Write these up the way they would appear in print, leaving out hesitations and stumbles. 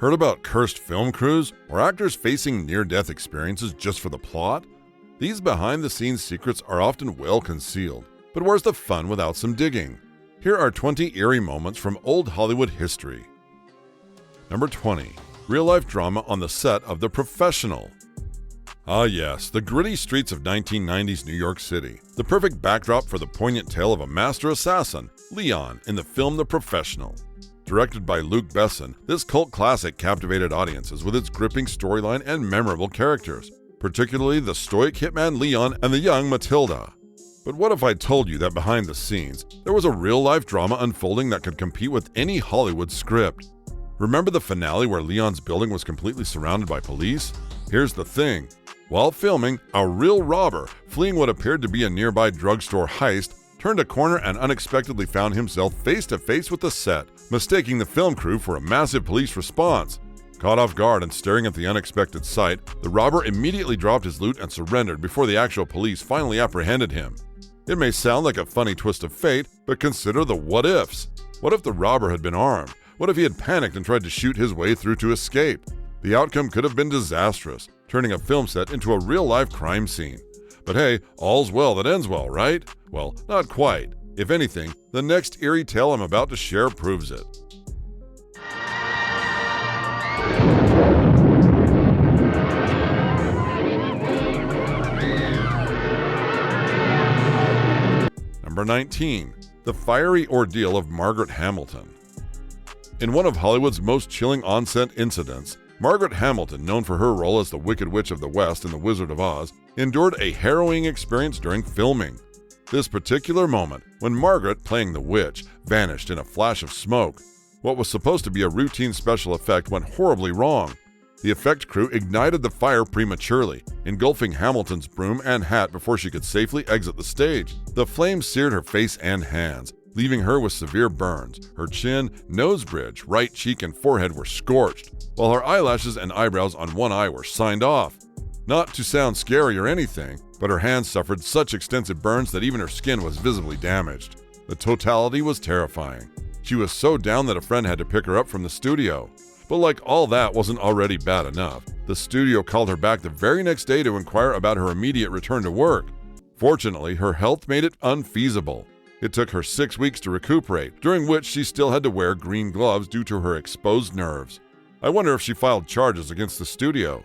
Heard about cursed film crews or actors facing near-death experiences just for the plot? These behind-the-scenes secrets are often well concealed, but where's the fun without some digging? Here are 20 eerie moments from old Hollywood history. Number 20. Real-life drama on the set of The Professional. Ah yes, the gritty streets of 1990s New York City. The perfect backdrop for the poignant tale of a master assassin, Leon, in the film The Professional. Directed by Luc Besson, this cult classic captivated audiences with its gripping storyline and memorable characters, particularly the stoic hitman Leon and the young Matilda. But what if I told you that behind the scenes, there was a real-life drama unfolding that could compete with any Hollywood script? Remember the finale where Leon's building was completely surrounded by police? Here's the thing. While filming, a real robber, fleeing what appeared to be a nearby drugstore heist, turned a corner and unexpectedly found himself face-to-face with the set, mistaking the film crew for a massive police response. Caught off guard and staring at the unexpected sight, the robber immediately dropped his loot and surrendered before the actual police finally apprehended him. It may sound like a funny twist of fate, but consider the what-ifs. What if the robber had been armed? What if he had panicked and tried to shoot his way through to escape? The outcome could have been disastrous, turning a film set into a real-life crime scene. But hey, all's well that ends well, right? Well, not quite. If anything, the next eerie tale I'm about to share proves it. Number 19. The fiery ordeal of Margaret Hamilton. In one of Hollywood's most chilling on-set incidents, Margaret Hamilton, known for her role as the Wicked Witch of the West in The Wizard of Oz, endured a harrowing experience during filming. This particular moment, when Margaret, playing the witch, vanished in a flash of smoke. What was supposed to be a routine special effect went horribly wrong. The effect crew ignited the fire prematurely, engulfing Hamilton's broom and hat before she could safely exit the stage. The flames seared her face and hands, leaving her with severe burns. Her chin, nose bridge, right cheek, and forehead were scorched, while her eyelashes and eyebrows on one eye were signed off. Not to sound scary or anything, but her hands suffered such extensive burns that even her skin was visibly damaged. The totality was terrifying. She was so down that a friend had to pick her up from the studio. But like all that wasn't already bad enough, the studio called her back the very next day to inquire about her immediate return to work. Fortunately, her health made it unfeasible. It took her 6 weeks to recuperate, during which she still had to wear green gloves due to her exposed nerves. I wonder if she filed charges against the studio.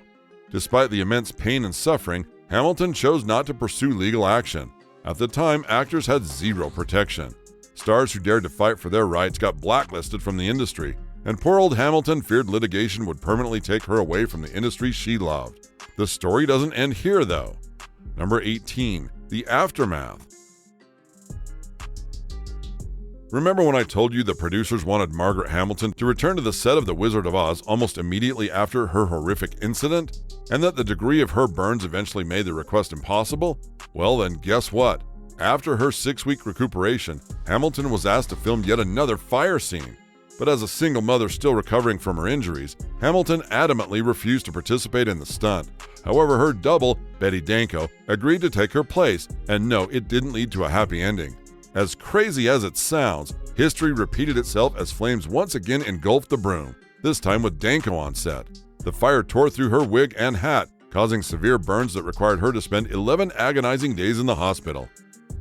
Despite the immense pain and suffering, Hamilton chose not to pursue legal action. At the time, actors had zero protection. Stars who dared to fight for their rights got blacklisted from the industry, and poor old Hamilton feared litigation would permanently take her away from the industry she loved. The story doesn't end here, though. Number 18. The Aftermath. Remember when I told you the producers wanted Margaret Hamilton to return to the set of The Wizard of Oz almost immediately after her horrific incident, and that the degree of her burns eventually made the request impossible? Well then, guess what? After her 6-week recuperation, Hamilton was asked to film yet another fire scene. But as a single mother still recovering from her injuries, Hamilton adamantly refused to participate in the stunt. However, her double, Betty Danko, agreed to take her place, and no, it didn't lead to a happy ending. As crazy as it sounds, history repeated itself as flames once again engulfed the broom, this time with Danko on set. The fire tore through her wig and hat, causing severe burns that required her to spend 11 agonizing days in the hospital.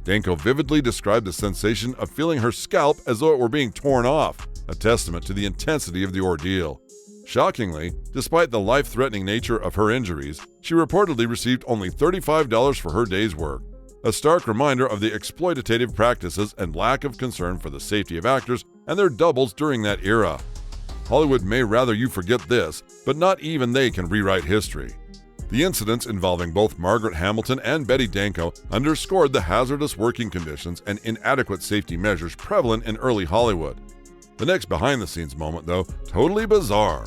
Danko vividly described the sensation of feeling her scalp as though it were being torn off, a testament to the intensity of the ordeal. Shockingly, despite the life-threatening nature of her injuries, she reportedly received only $35 for her day's work. A stark reminder of the exploitative practices and lack of concern for the safety of actors and their doubles during that era. Hollywood may rather you forget this, but not even they can rewrite history. The incidents involving both Margaret Hamilton and Betty Danko underscored the hazardous working conditions and inadequate safety measures prevalent in early Hollywood. The next behind-the-scenes moment, though, totally bizarre.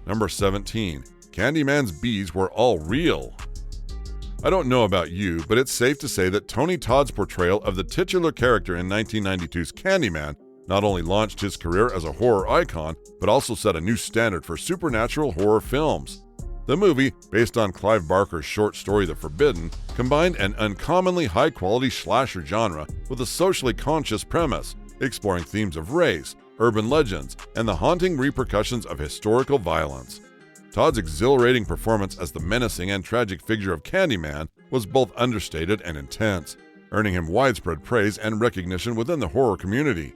Number 17. Candyman's bees were all real. I don't know about you, but it's safe to say that Tony Todd's portrayal of the titular character in 1992's Candyman not only launched his career as a horror icon, but also set a new standard for supernatural horror films. The movie, based on Clive Barker's short story The Forbidden, combined an uncommonly high-quality slasher genre with a socially conscious premise, exploring themes of race, urban legends, and the haunting repercussions of historical violence. Todd's exhilarating performance as the menacing and tragic figure of Candyman was both understated and intense, earning him widespread praise and recognition within the horror community.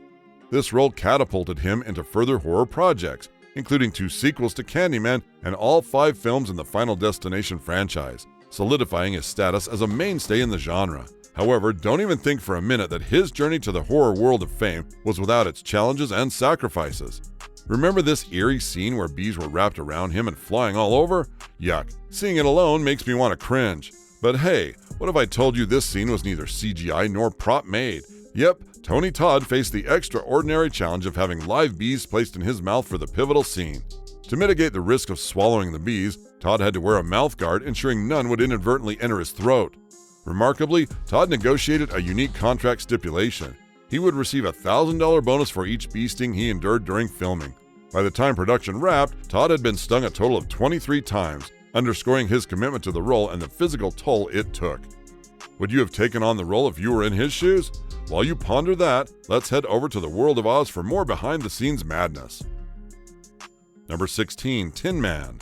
This role catapulted him into further horror projects, including 2 sequels to Candyman and all 5 films in the Final Destination franchise, solidifying his status as a mainstay in the genre. However, don't even think for a minute that his journey to the horror world of fame was without its challenges and sacrifices. Remember this eerie scene where bees were wrapped around him and flying all over? Yuck, seeing it alone makes me want to cringe. But hey, what if I told you this scene was neither CGI nor prop made? Yep, Tony Todd faced the extraordinary challenge of having live bees placed in his mouth for the pivotal scene. To mitigate the risk of swallowing the bees, Todd had to wear a mouth guard, ensuring none would inadvertently enter his throat. Remarkably, Todd negotiated a unique contract stipulation. He would receive a $1,000 bonus for each bee sting he endured during filming. By the time production wrapped, Todd had been stung a total of 23 times, underscoring his commitment to the role and the physical toll it took. Would you have taken on the role if you were in his shoes? While you ponder that, let's head over to the World of Oz for more behind-the-scenes madness. Number 16, Tin Man.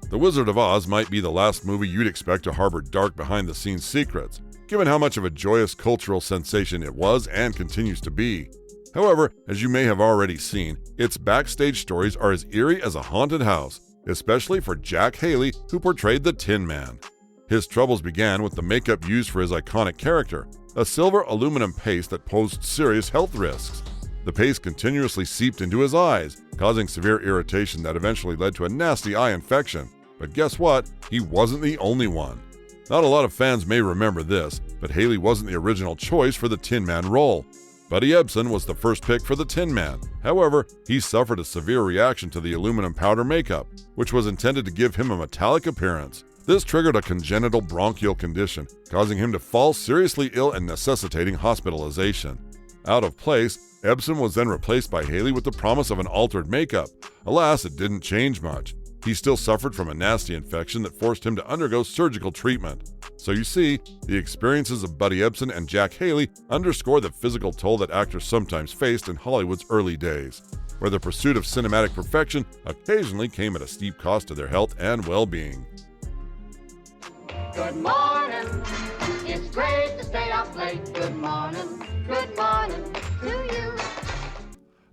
The Wizard of Oz might be the last movie you'd expect to harbor dark behind-the-scenes secrets, given how much of a joyous cultural sensation it was and continues to be. However, as you may have already seen, its backstage stories are as eerie as a haunted house, especially for Jack Haley, who portrayed the Tin Man. His troubles began with the makeup used for his iconic character, a silver aluminum paste that posed serious health risks. The paste continuously seeped into his eyes, causing severe irritation that eventually led to a nasty eye infection. But guess what? He wasn't the only one. Not a lot of fans may remember this, but Haley wasn't the original choice for the Tin Man role. Buddy Ebsen was the first pick for the Tin Man. However, he suffered a severe reaction to the aluminum powder makeup, which was intended to give him a metallic appearance. This triggered a congenital bronchial condition, causing him to fall seriously ill and necessitating hospitalization. Out of place, Ebsen was then replaced by Haley with the promise of an altered makeup. Alas, it didn't change much. He still suffered from a nasty infection that forced him to undergo surgical treatment. So you see, the experiences of Buddy Ebsen and Jack Haley underscore the physical toll that actors sometimes faced in Hollywood's early days, where the pursuit of cinematic perfection occasionally came at a steep cost to their health and well-being. Good morning, it's great to stay up late. Good morning to you.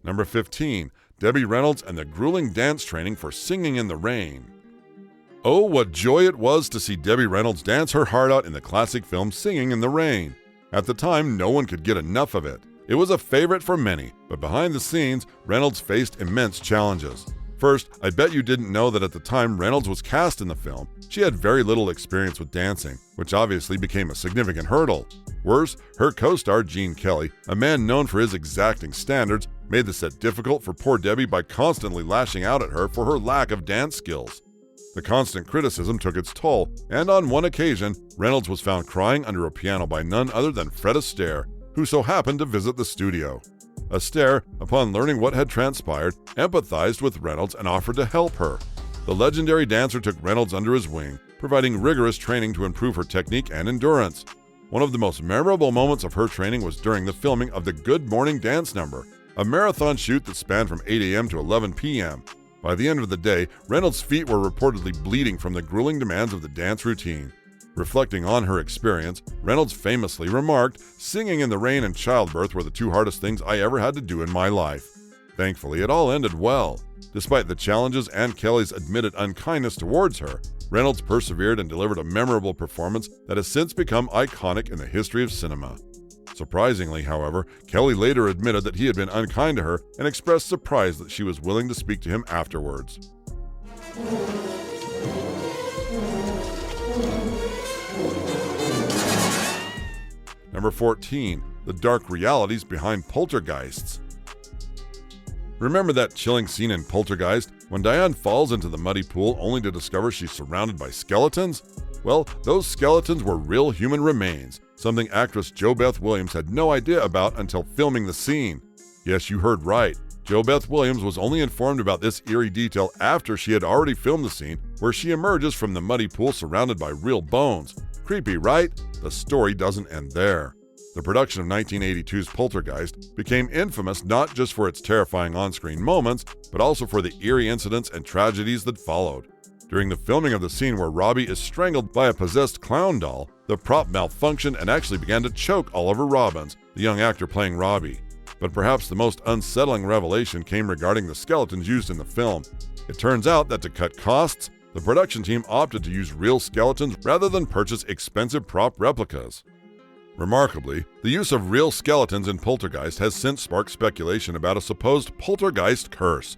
Number 15, Debbie Reynolds and the grueling dance training for Singing in the Rain. Oh, what joy it was to see Debbie Reynolds dance her heart out in the classic film Singing in the Rain. At the time, no one could get enough of it. It was a favorite for many, but behind the scenes, Reynolds faced immense challenges. First, I bet you didn't know that at the time Reynolds was cast in the film, she had very little experience with dancing, which obviously became a significant hurdle. Worse, her co-star Gene Kelly, a man known for his exacting standards, made the set difficult for poor Debbie by constantly lashing out at her for her lack of dance skills. The constant criticism took its toll, and on one occasion, Reynolds was found crying under a piano by none other than Fred Astaire, who so happened to visit the studio. Astaire, upon learning what had transpired, empathized with Reynolds and offered to help her. The legendary dancer took Reynolds under his wing, providing rigorous training to improve her technique and endurance. One of the most memorable moments of her training was during the filming of the Good Morning Dance number, a marathon shoot that spanned from 8 a.m. to 11 p.m. By the end of the day, Reynolds' feet were reportedly bleeding from the grueling demands of the dance routine. Reflecting on her experience, Reynolds famously remarked, "Singing in the rain and childbirth were the 2 hardest things I ever had to do in my life." Thankfully, it all ended well. Despite the challenges and Kelly's admitted unkindness towards her, Reynolds persevered and delivered a memorable performance that has since become iconic in the history of cinema. Surprisingly, however, Kelly later admitted that he had been unkind to her and expressed surprise that she was willing to speak to him afterwards. Number 14, the dark realities behind poltergeists. Remember that chilling scene in Poltergeist when Diane falls into the muddy pool only to discover she's surrounded by skeletons? Well, those skeletons were real human remains, something actress JoBeth Williams had no idea about until filming the scene. Yes, you heard right. JoBeth Williams was only informed about this eerie detail after she had already filmed the scene where she emerges from the muddy pool surrounded by real bones. Creepy, right? The story doesn't end there. The production of 1982's Poltergeist became infamous not just for its terrifying on-screen moments, but also for the eerie incidents and tragedies that followed. During the filming of the scene where Robbie is strangled by a possessed clown doll, the prop malfunctioned and actually began to choke Oliver Robbins, the young actor playing Robbie. But perhaps the most unsettling revelation came regarding the skeletons used in the film. It turns out that to cut costs, the production team opted to use real skeletons rather than purchase expensive prop replicas. Remarkably, the use of real skeletons in Poltergeist has since sparked speculation about a supposed poltergeist curse.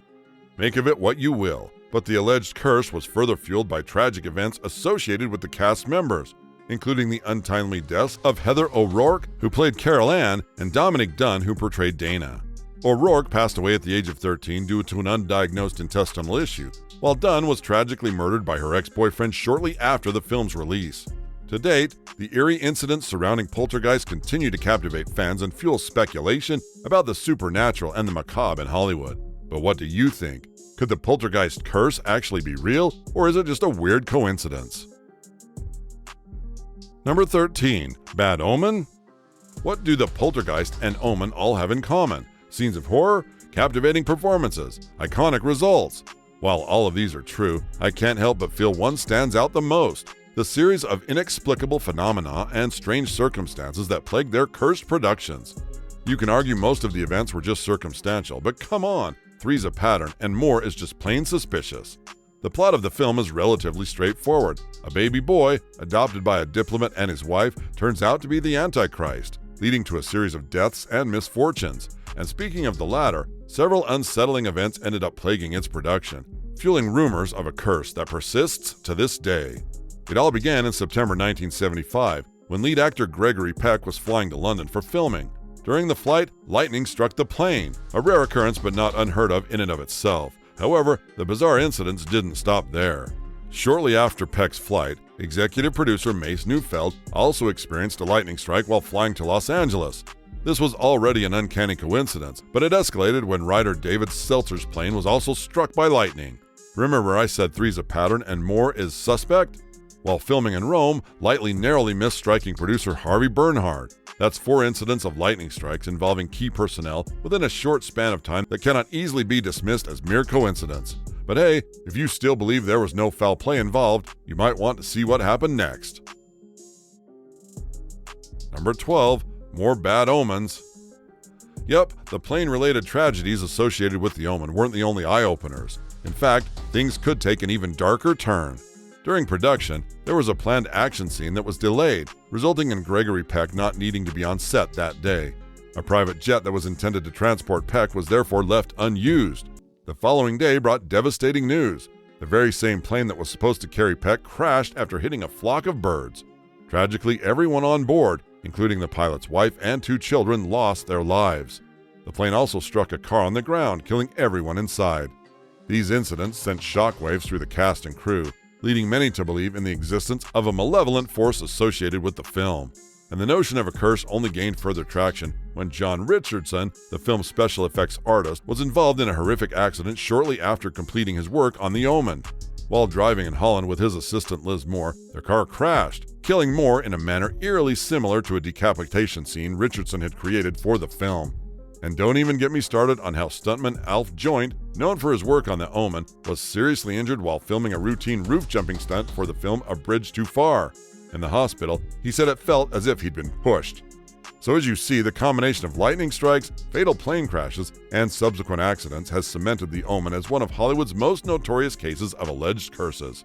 Make of it what you will, but the alleged curse was further fueled by tragic events associated with the cast members, including the untimely deaths of Heather O'Rourke, who played Carol Ann, and Dominic Dunn, who portrayed Dana. O'Rourke passed away at the age of 13 due to an undiagnosed intestinal issue, while Dunn was tragically murdered by her ex-boyfriend shortly after the film's release. To date, the eerie incidents surrounding Poltergeist continue to captivate fans and fuel speculation about the supernatural and the macabre in Hollywood. But what do you think? Could the Poltergeist curse actually be real, or is it just a weird coincidence? Number 13. Bad Omen? What do the Poltergeist and Omen all have in common? Scenes of horror, captivating performances, iconic results. While all of these are true, I can't help but feel one stands out the most: the series of inexplicable phenomena and strange circumstances that plagued their cursed productions. You can argue most of the events were just circumstantial, but come on, three's a pattern and more is just plain suspicious. The plot of the film is relatively straightforward. A baby boy, adopted by a diplomat and his wife, turns out to be the Antichrist, leading to a series of deaths and misfortunes. And speaking of the latter, several unsettling events ended up plaguing its production, fueling rumors of a curse that persists to this day. It all began in September 1975, when lead actor Gregory Peck was flying to London for filming. During the flight, lightning struck the plane, a rare occurrence but not unheard of in and of itself. However, the bizarre incidents didn't stop there. Shortly after Peck's flight, executive producer Mace Neufeld also experienced a lightning strike while flying to Los Angeles. This was already an uncanny coincidence, but it escalated when writer David Seltzer's plane was also struck by lightning. Remember I said three's a pattern and more is suspect? While filming in Rome, lightly narrowly missed striking producer Harvey Bernhard. That's 4 incidents of lightning strikes involving key personnel within a short span of time that cannot easily be dismissed as mere coincidence. But hey, if you still believe there was no foul play involved, you might want to see what happened next. Number 12. More bad omens. Yep, the plane-related tragedies associated with the Omen weren't the only eye-openers. In fact, things could take an even darker turn. During production, there was a planned action scene that was delayed, resulting in Gregory Peck not needing to be on set that day. A private jet that was intended to transport Peck was therefore left unused. The following day brought devastating news. The very same plane that was supposed to carry Peck crashed after hitting a flock of birds. Tragically, everyone on board, including the pilot's wife and 2 children, lost their lives. The plane also struck a car on the ground, killing everyone inside. These incidents sent shockwaves through the cast and crew, leading many to believe in the existence of a malevolent force associated with the film. And the notion of a curse only gained further traction when John Richardson, the film's special effects artist, was involved in a horrific accident shortly after completing his work on The Omen. While driving in Holland with his assistant Liz Moore, their car crashed, killing Moore in a manner eerily similar to a decapitation scene Richardson had created for the film. And don't even get me started on how stuntman Alf Joint, known for his work on The Omen, was seriously injured while filming a routine roof-jumping stunt for the film A Bridge Too Far. In the hospital, he said it felt as if he'd been pushed. So as you see, the combination of lightning strikes, fatal plane crashes, and subsequent accidents has cemented The Omen as one of Hollywood's most notorious cases of alleged curses.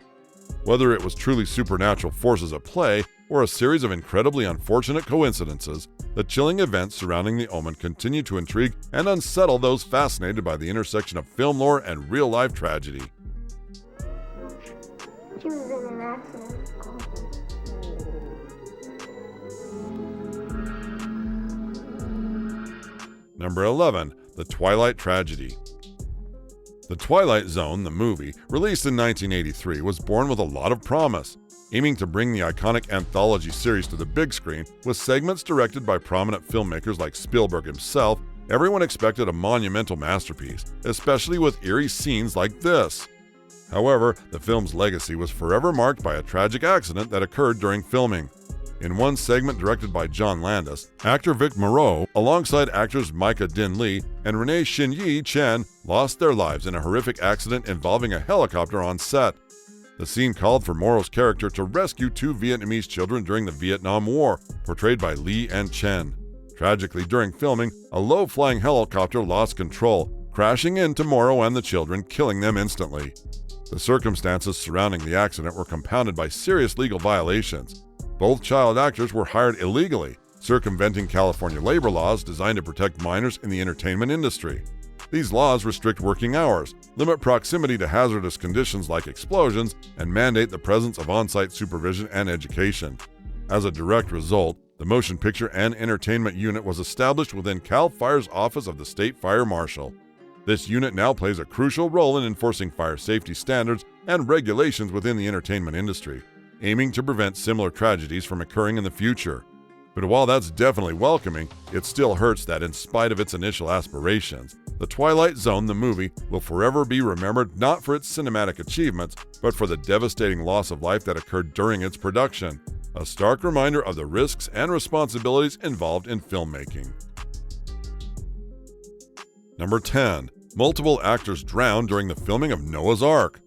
Whether it was truly supernatural forces at play or a series of incredibly unfortunate coincidences, the chilling events surrounding The Omen continue to intrigue and unsettle those fascinated by the intersection of film lore and real-life tragedy. She was in an accident. Number 11. The Twilight Tragedy. The Twilight Zone, the movie, released in 1983, was born with a lot of promise. Aiming to bring the iconic anthology series to the big screen, with segments directed by prominent filmmakers like Spielberg himself, everyone expected a monumental masterpiece, especially with eerie scenes like this. However, the film's legacy was forever marked by a tragic accident that occurred during filming. In one segment directed by John Landis, actor Vic Moreau, alongside actors Micah Din Lee and Renee Shin-Yi Chen, lost their lives in a horrific accident involving a helicopter on set. The scene called for Moreau's character to rescue 2 Vietnamese children during the Vietnam War, portrayed by Lee and Chen. Tragically, during filming, a low-flying helicopter lost control, crashing into Moreau and the children, killing them instantly. The circumstances surrounding the accident were compounded by serious legal violations. Both child actors were hired illegally, circumventing California labor laws designed to protect minors in the entertainment industry. These laws restrict working hours, limit proximity to hazardous conditions like explosions, and mandate the presence of on-site supervision and education. As a direct result, the Motion Picture and Entertainment Unit was established within CAL FIRE's Office of the State Fire Marshal. This unit now plays a crucial role in enforcing fire safety standards and regulations within the entertainment industry, aiming to prevent similar tragedies from occurring in the future. But while that's definitely welcoming, it still hurts that in spite of its initial aspirations, The Twilight Zone, the movie, will forever be remembered not for its cinematic achievements, but for the devastating loss of life that occurred during its production, a stark reminder of the risks and responsibilities involved in filmmaking. Number 10. Multiple actors drowned during the filming of Noah's Ark.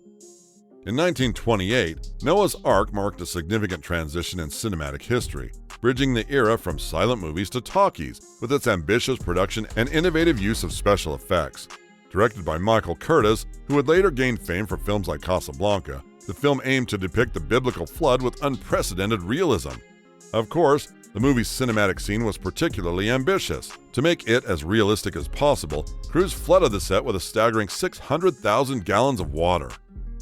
In 1928, Noah's Ark marked a significant transition in cinematic history, bridging the era from silent movies to talkies with its ambitious production and innovative use of special effects. Directed by Michael Curtiz, who would later gain fame for films like Casablanca, the film aimed to depict the biblical flood with unprecedented realism. Of course, the movie's cinematic scene was particularly ambitious. To make it as realistic as possible, crews flooded the set with a staggering 600,000 gallons of water.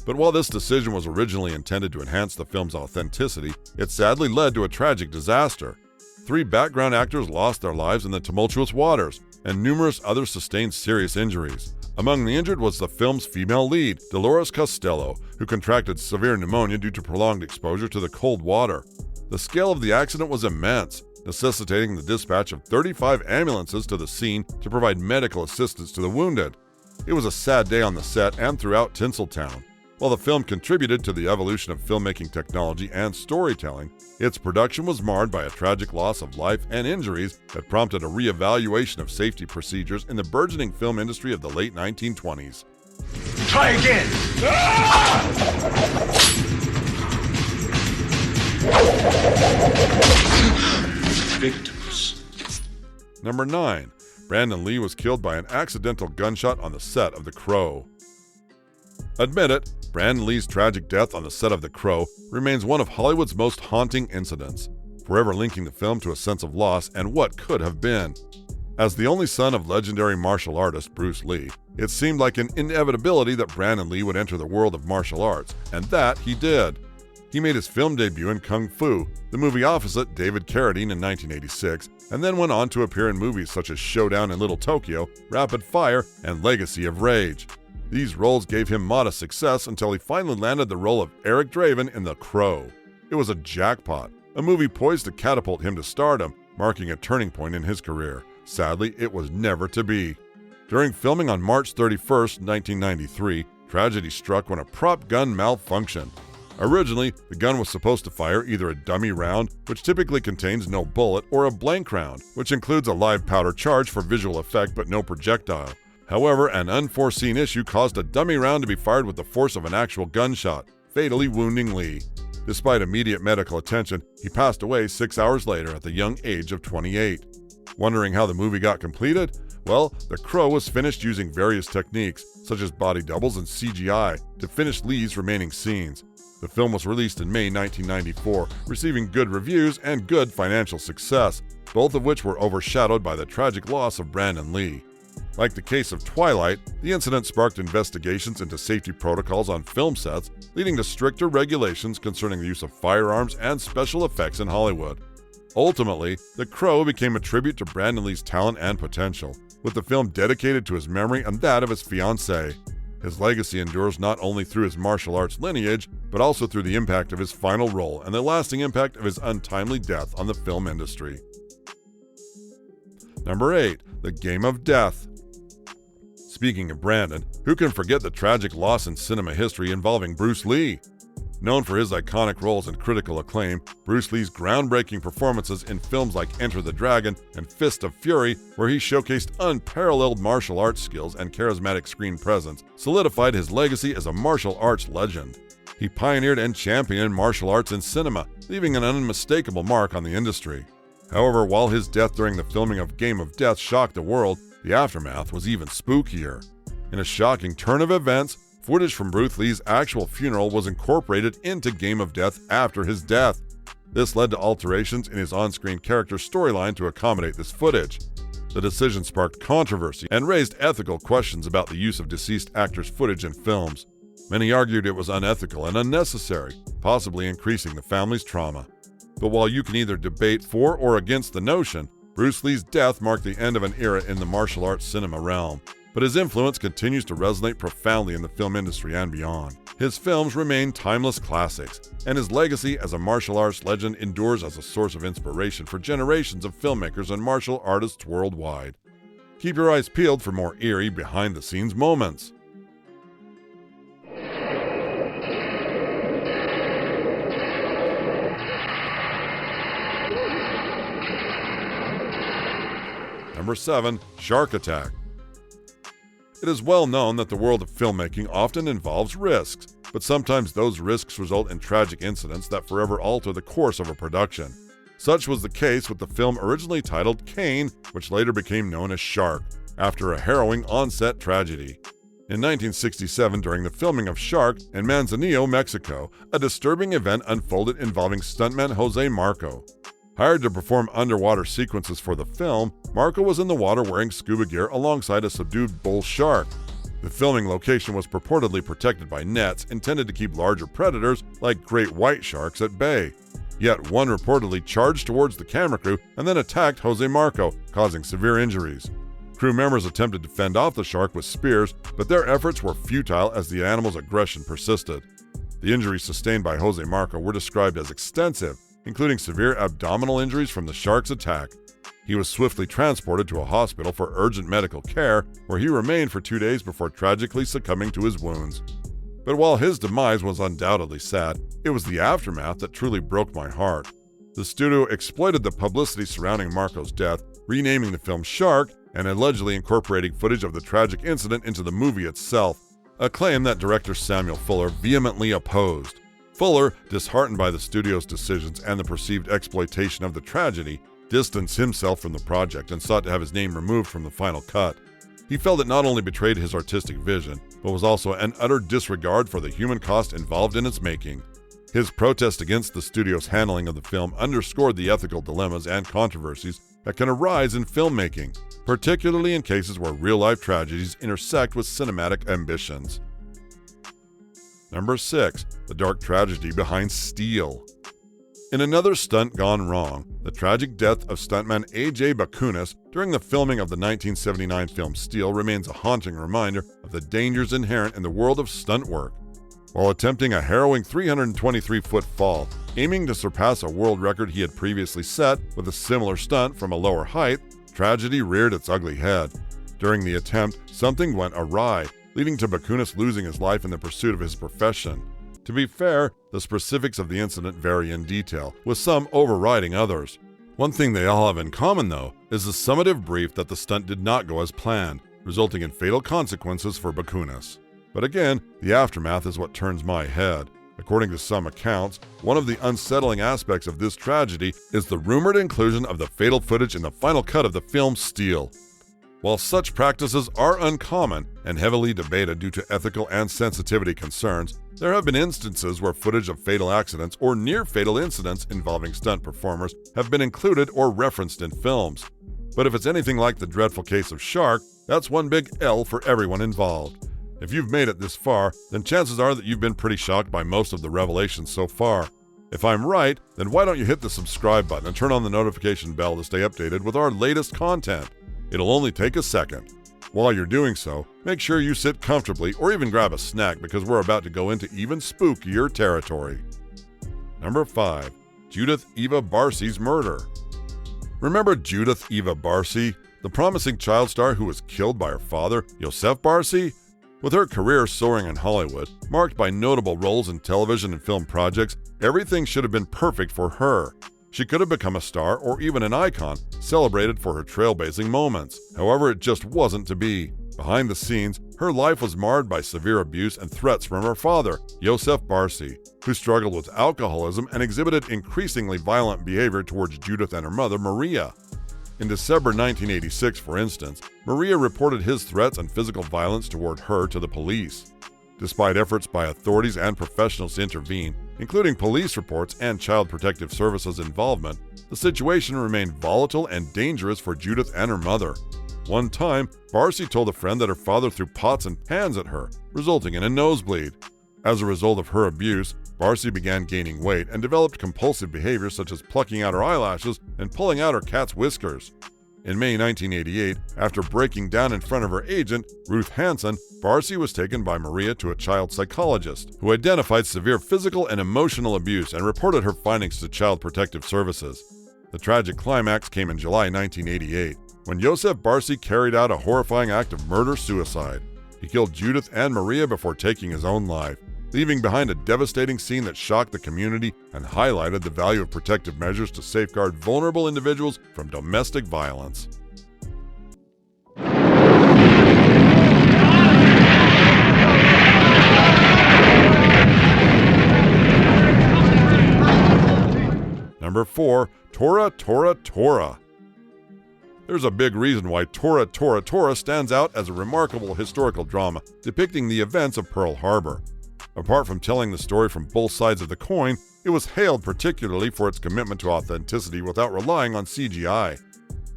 But while this decision was originally intended to enhance the film's authenticity, it sadly led to a tragic disaster. 3 background actors lost their lives in the tumultuous waters, and numerous others sustained serious injuries. Among the injured was the film's female lead, Dolores Costello, who contracted severe pneumonia due to prolonged exposure to the cold water. The scale of the accident was immense, necessitating the dispatch of 35 ambulances to the scene to provide medical assistance to the wounded. It was a sad day on the set and throughout Tinseltown. While the film contributed to the evolution of filmmaking technology and storytelling, its production was marred by a tragic loss of life and injuries that prompted a re-evaluation of safety procedures in the burgeoning film industry of the late 1920s. Try again! Victims. Number 9. Brandon Lee was killed by an accidental gunshot on the set of The Crow. Admit it, Brandon Lee's tragic death on the set of The Crow remains one of Hollywood's most haunting incidents, forever linking the film to a sense of loss and what could have been. As the only son of legendary martial artist Bruce Lee, it seemed like an inevitability that Brandon Lee would enter the world of martial arts, and that he did. He made his film debut in Kung Fu, the movie opposite David Carradine in 1986, and then went on to appear in movies such as Showdown in Little Tokyo, Rapid Fire, and Legacy of Rage. These roles gave him modest success until he finally landed the role of Eric Draven in The Crow. It was a jackpot, a movie poised to catapult him to stardom, marking a turning point in his career. Sadly, it was never to be. During filming on March 31, 1993, tragedy struck when a prop gun malfunctioned. Originally, the gun was supposed to fire either a dummy round, which typically contains no bullet, or a blank round, which includes a live powder charge for visual effect but no projectile. However, an unforeseen issue caused a dummy round to be fired with the force of an actual gunshot, fatally wounding Lee. Despite immediate medical attention, he passed away 6 hours later at the young age of 28. Wondering how the movie got completed? Well, The Crow was finished using various techniques, such as body doubles and CGI, to finish Lee's remaining scenes. The film was released in May 1994, receiving good reviews and good financial success, both of which were overshadowed by the tragic loss of Brandon Lee. Like the case of Twilight, the incident sparked investigations into safety protocols on film sets, leading to stricter regulations concerning the use of firearms and special effects in Hollywood. Ultimately, The Crow became a tribute to Brandon Lee's talent and potential, with the film dedicated to his memory and that of his fiancée. His legacy endures not only through his martial arts lineage, but also through the impact of his final role and the lasting impact of his untimely death on the film industry. Number 8. The Game of Death. Speaking of Brandon, who can forget the tragic loss in cinema history involving Bruce Lee? Known for his iconic roles and critical acclaim, Bruce Lee's groundbreaking performances in films like Enter the Dragon and Fist of Fury, where he showcased unparalleled martial arts skills and charismatic screen presence, solidified his legacy as a martial arts legend. He pioneered and championed martial arts in cinema, leaving an unmistakable mark on the industry. However, while his death during the filming of Game of Death shocked the world, the aftermath was even spookier. In a shocking turn of events, footage from Bruce Lee's actual funeral was incorporated into Game of Death after his death. This led to alterations in his on-screen character storyline to accommodate this footage. The decision sparked controversy and raised ethical questions about the use of deceased actors' footage in films. Many argued it was unethical and unnecessary, possibly increasing the family's trauma. But while you can either debate for or against the notion, Bruce Lee's death marked the end of an era in the martial arts cinema realm. But his influence continues to resonate profoundly in the film industry and beyond. His films remain timeless classics, and his legacy as a martial arts legend endures as a source of inspiration for generations of filmmakers and martial artists worldwide. Keep your eyes peeled for more eerie behind-the-scenes moments. Number 7. Shark Attack. It is well known that the world of filmmaking often involves risks, but sometimes those risks result in tragic incidents that forever alter the course of a production. Such was the case with the film originally titled Cain, which later became known as Shark, after a harrowing on-set tragedy. In 1967, during the filming of Shark in Manzanillo, Mexico, a disturbing event unfolded involving stuntman Jose Marco. Hired to perform underwater sequences for the film, Marco was in the water wearing scuba gear alongside a subdued bull shark. The filming location was purportedly protected by nets intended to keep larger predators like great white sharks at bay. Yet one reportedly charged towards the camera crew and then attacked Jose Marco, causing severe injuries. Crew members attempted to fend off the shark with spears, but their efforts were futile as the animal's aggression persisted. The injuries sustained by Jose Marco were described as extensive, including severe abdominal injuries from the shark's attack. He was swiftly transported to a hospital for urgent medical care, where he remained for 2 days before tragically succumbing to his wounds. But while his demise was undoubtedly sad, it was the aftermath that truly broke my heart. The studio exploited the publicity surrounding Marco's death, renaming the film Shark and allegedly incorporating footage of the tragic incident into the movie itself, a claim that director Samuel Fuller vehemently opposed. Fuller, disheartened by the studio's decisions and the perceived exploitation of the tragedy, distanced himself from the project and sought to have his name removed from the final cut. He felt it not only betrayed his artistic vision, but was also an utter disregard for the human cost involved in its making. His protest against the studio's handling of the film underscored the ethical dilemmas and controversies that can arise in filmmaking, particularly in cases where real-life tragedies intersect with cinematic ambitions. Number 6. The dark tragedy behind Steel. In another stunt gone wrong, the tragic death of stuntman A.J. Bakunis during the filming of the 1979 film Steel remains a haunting reminder of the dangers inherent in the world of stunt work. While attempting a harrowing 323-foot fall, aiming to surpass a world record he had previously set with a similar stunt from a lower height, tragedy reared its ugly head. During the attempt, something went awry, leading to Bakunis losing his life in the pursuit of his profession. To be fair, the specifics of the incident vary in detail, with some overriding others. One thing they all have in common, though, is the summative brief that the stunt did not go as planned, resulting in fatal consequences for Bakunis. But again, the aftermath is what turns my head. According to some accounts, one of the unsettling aspects of this tragedy is the rumored inclusion of the fatal footage in the final cut of the film Steel. While such practices are uncommon and heavily debated due to ethical and sensitivity concerns, there have been instances where footage of fatal accidents or near-fatal incidents involving stunt performers have been included or referenced in films. But if it's anything like the dreadful case of Shark, that's one big L for everyone involved. If you've made it this far, then chances are that you've been pretty shocked by most of the revelations so far. If I'm right, then why don't you hit the subscribe button and turn on the notification bell to stay updated with our latest content? It'll only take a second. While you're doing so, make sure you sit comfortably or even grab a snack because we're about to go into even spookier territory. Number 5. Judith Eva Barcy's murder. Remember Judith Eva Barcy, The promising child star who was killed by her father, Yosef Barsi? With her career soaring in Hollywood, marked by notable roles in television and film projects, everything should have been perfect for her. She could have become a star or even an icon, celebrated for her trailblazing moments. However, it just wasn't to be. Behind the scenes, her life was marred by severe abuse and threats from her father, Yosef Barsi, who struggled with alcoholism and exhibited increasingly violent behavior towards Judith and her mother, Maria. In December 1986, for instance, Maria reported his threats and physical violence toward her to the police. Despite efforts by authorities and professionals to intervene, including police reports and Child Protective Services involvement, the situation remained volatile and dangerous for Judith and her mother. One time, Barsi told a friend that her father threw pots and pans at her, resulting in a nosebleed. As a result of her abuse, Barsi began gaining weight and developed compulsive behaviors such as plucking out her eyelashes and pulling out her cat's whiskers. In May 1988, after breaking down in front of her agent, Ruth Hansen, Barsi was taken by Maria to a child psychologist who identified severe physical and emotional abuse and reported her findings to Child Protective Services. The tragic climax came in July 1988, when Yosef Barsi carried out a horrifying act of murder-suicide. He killed Judith and Maria before taking his own life, leaving behind a devastating scene that shocked the community and highlighted the value of protective measures to safeguard vulnerable individuals from domestic violence. Number 4. Tora, Tora, Tora. There's a big reason why Tora, Tora, Tora stands out as a remarkable historical drama depicting the events of Pearl Harbor. Apart from telling the story from both sides of the coin, it was hailed particularly for its commitment to authenticity without relying on CGI.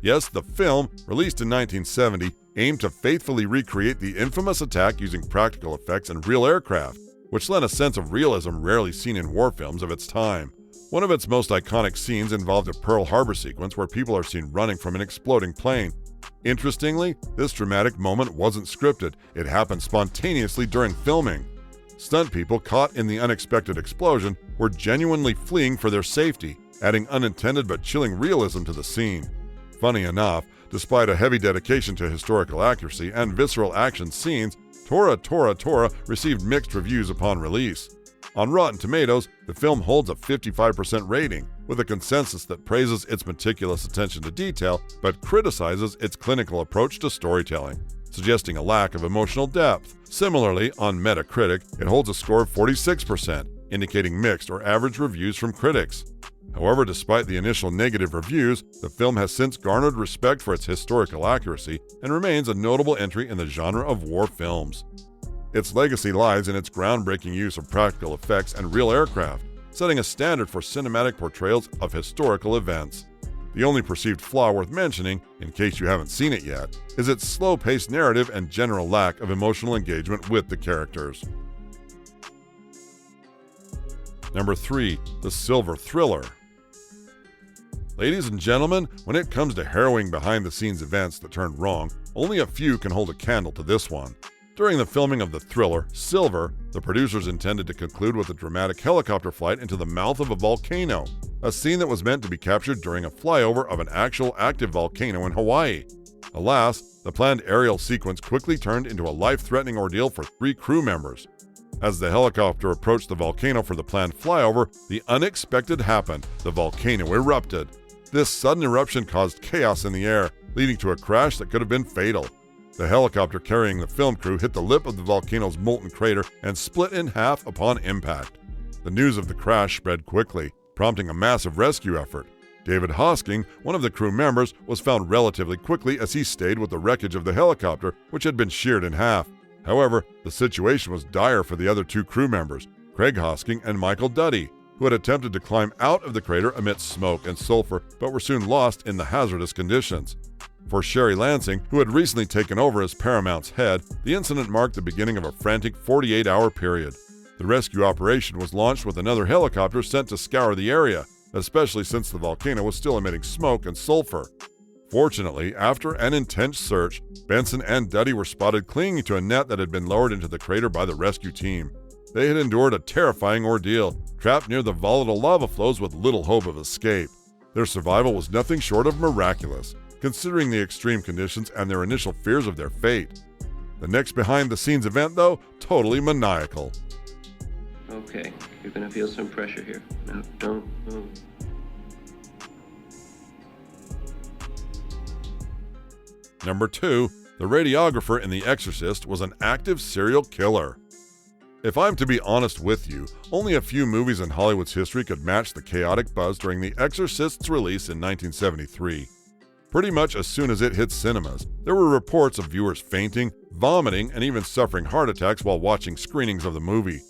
Yes, the film, released in 1970, aimed to faithfully recreate the infamous attack using practical effects and real aircraft, which lent a sense of realism rarely seen in war films of its time. One of its most iconic scenes involved a Pearl Harbor sequence where people are seen running from an exploding plane. Interestingly, this dramatic moment wasn't scripted, it happened spontaneously during filming. Stunt people caught in the unexpected explosion were genuinely fleeing for their safety, adding unintended but chilling realism to the scene. Funny enough, despite a heavy dedication to historical accuracy and visceral action scenes, Tora, Tora, Tora received mixed reviews upon release. On Rotten Tomatoes, the film holds a 55% rating, with a consensus that praises its meticulous attention to detail but criticizes its clinical approach to storytelling, suggesting a lack of emotional depth. Similarly, on Metacritic, it holds a score of 46%, indicating mixed or average reviews from critics. However, despite the initial negative reviews, the film has since garnered respect for its historical accuracy and remains a notable entry in the genre of war films. Its legacy lies in its groundbreaking use of practical effects and real aircraft, setting a standard for cinematic portrayals of historical events. The only perceived flaw worth mentioning, in case you haven't seen it yet, is its slow-paced narrative and general lack of emotional engagement with the characters. Number 3. The Silver Thriller. Ladies and gentlemen, when it comes to harrowing behind-the-scenes events that turned wrong, only a few can hold a candle to this one. During the filming of the thriller, Silver, the producers intended to conclude with a dramatic helicopter flight into the mouth of a volcano, a scene that was meant to be captured during a flyover of an actual active volcano in Hawaii. Alas, the planned aerial sequence quickly turned into a life-threatening ordeal for 3 crew members. As the helicopter approached the volcano for the planned flyover, the unexpected happened. The volcano erupted. This sudden eruption caused chaos in the air, leading to a crash that could have been fatal. The helicopter carrying the film crew hit the lip of the volcano's molten crater and split in half upon impact. The news of the crash spread quickly, prompting a massive rescue effort. David Hosking, one of the crew members, was found relatively quickly as he stayed with the wreckage of the helicopter, which had been sheared in half. However, the situation was dire for the other 2 crew members, Craig Hosking and Michael Duddy, who had attempted to climb out of the crater amidst smoke and sulfur but were soon lost in the hazardous conditions. For Sherry Lansing, who had recently taken over as Paramount's head, the incident marked the beginning of a frantic 48-hour period. The rescue operation was launched with another helicopter sent to scour the area, especially since the volcano was still emitting smoke and sulfur. Fortunately, after an intense search, Benson and Duddy were spotted clinging to a net that had been lowered into the crater by the rescue team. They had endured a terrifying ordeal, trapped near the volatile lava flows with little hope of escape. Their survival was nothing short of miraculous. considering the extreme conditions and their initial fears of their fate. The next behind-the-scenes event, though, totally maniacal. Okay, you're gonna feel some pressure here. Now, don't move. Number 2, the radiographer in The Exorcist was an active serial killer. If I'm to be honest with you, only a few movies in Hollywood's history could match the chaotic buzz during The Exorcist's release in 1973. Pretty much as soon as it hit cinemas, there were reports of viewers fainting, vomiting, and even suffering heart attacks while watching screenings of the movie.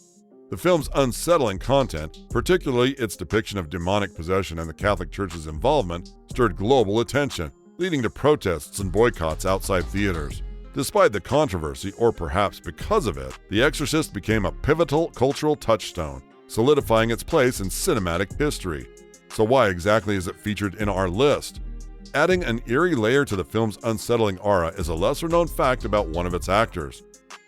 The film's unsettling content, particularly its depiction of demonic possession and the Catholic Church's involvement, stirred global attention, leading to protests and boycotts outside theaters. Despite the controversy, or perhaps because of it, The Exorcist became a pivotal cultural touchstone, solidifying its place in cinematic history. So why exactly is it featured in our list? Adding an eerie layer to the film's unsettling aura is a lesser-known fact about one of its actors.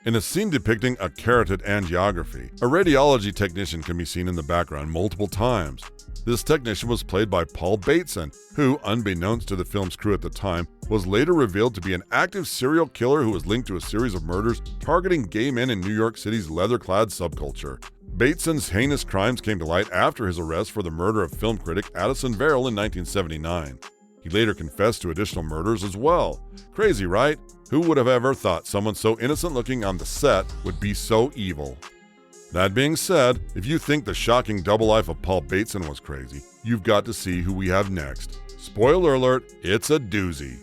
In a scene depicting a carotid angiography, a radiology technician can be seen in the background multiple times. This technician was played by Paul Bateson, who, unbeknownst to the film's crew at the time, was later revealed to be an active serial killer who was linked to a series of murders targeting gay men in New York City's leather-clad subculture. Bateson's heinous crimes came to light after his arrest for the murder of film critic Addison Verrill in 1979. He later confessed to additional murders as well. Crazy, right? Who would have ever thought someone so innocent-looking on the set would be so evil? That being said, if you think the shocking double life of Paul Bateson was crazy, you've got to see who we have next. Spoiler alert, it's a doozy.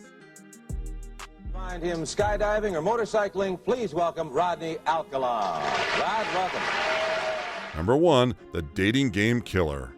Find him skydiving or motorcycling, please welcome Rodney Alcala. Rod, welcome. Number 1, the dating game killer.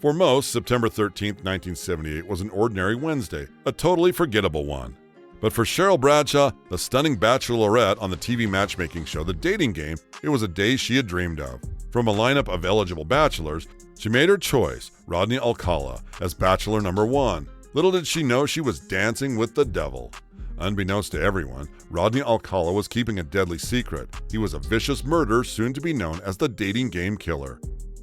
For most, September 13, 1978 was an ordinary Wednesday, a totally forgettable one. But for Cheryl Bradshaw, the stunning bachelorette on the TV matchmaking show The Dating Game, it was a day she had dreamed of. From a lineup of eligible bachelors, she made her choice, Rodney Alcala, as bachelor number 1. Little did she know she was dancing with the devil. Unbeknownst to everyone, Rodney Alcala was keeping a deadly secret. He was a vicious murderer soon to be known as the Dating Game Killer.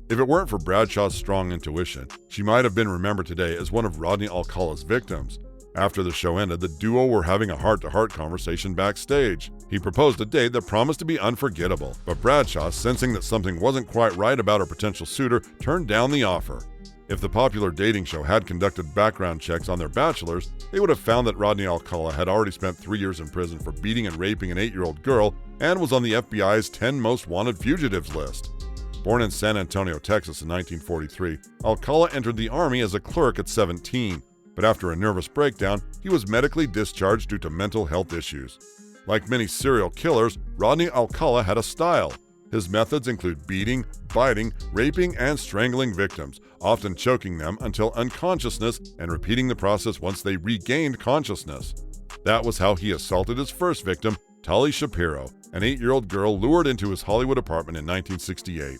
If it weren't for Bradshaw's strong intuition, she might have been remembered today as one of Rodney Alcala's victims. After the show ended, the duo were having a heart-to-heart conversation backstage. He proposed a date that promised to be unforgettable, but Bradshaw, sensing that something wasn't quite right about her potential suitor, turned down the offer. If the popular dating show had conducted background checks on their bachelors, they would have found that Rodney Alcala had already spent 3 years in prison for beating and raping an 8-year-old girl and was on the FBI's 10 most wanted fugitives list. Born in San Antonio, Texas in 1943, Alcala entered the Army as a clerk at 17. But after a nervous breakdown, he was medically discharged due to mental health issues. Like many serial killers, Rodney Alcala had a style. His methods include beating, biting, raping, and strangling victims, often choking them until unconsciousness and repeating the process once they regained consciousness. That was how he assaulted his first victim, Tali Shapiro, an 8-year-old girl lured into his Hollywood apartment in 1968.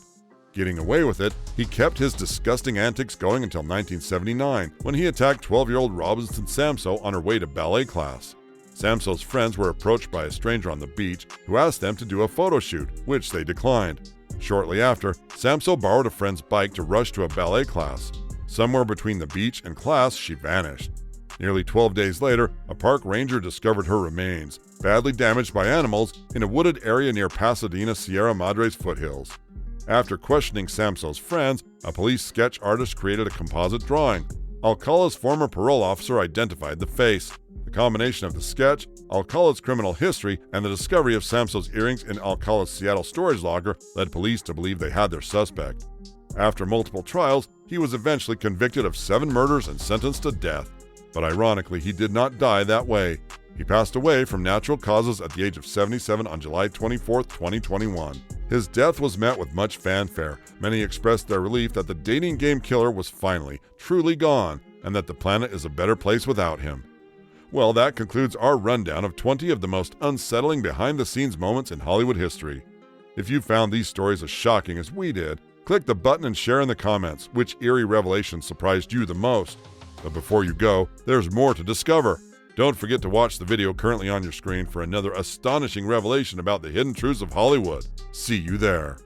Getting away with it, he kept his disgusting antics going until 1979, when he attacked 12-year-old Robinson Samso on her way to ballet class. Samso's friends were approached by a stranger on the beach who asked them to do a photo shoot, which they declined. Shortly after, Samso borrowed a friend's bike to rush to a ballet class. Somewhere between the beach and class, she vanished. Nearly 12 days later, a park ranger discovered her remains, badly damaged by animals, in a wooded area near Pasadena Sierra Madre's foothills. After questioning Samso's friends, a police sketch artist created a composite drawing. Alcala's former parole officer identified the face. The combination of the sketch, Alcala's criminal history, and the discovery of Samso's earrings in Alcala's Seattle storage locker led police to believe they had their suspect. After multiple trials, he was eventually convicted of 7 murders and sentenced to death. But ironically, he did not die that way. He passed away from natural causes at the age of 77 on July 24, 2021. His death was met with much fanfare. Many expressed their relief that the dating game killer was finally, truly gone, and that the planet is a better place without him. Well, that concludes our rundown of 20 of the most unsettling behind-the-scenes moments in Hollywood history. If you found these stories as shocking as we did, click the button and share in the comments which eerie revelation surprised you the most. But before you go, there's more to discover. Don't forget to watch the video currently on your screen for another astonishing revelation about the hidden truths of Hollywood. See you there.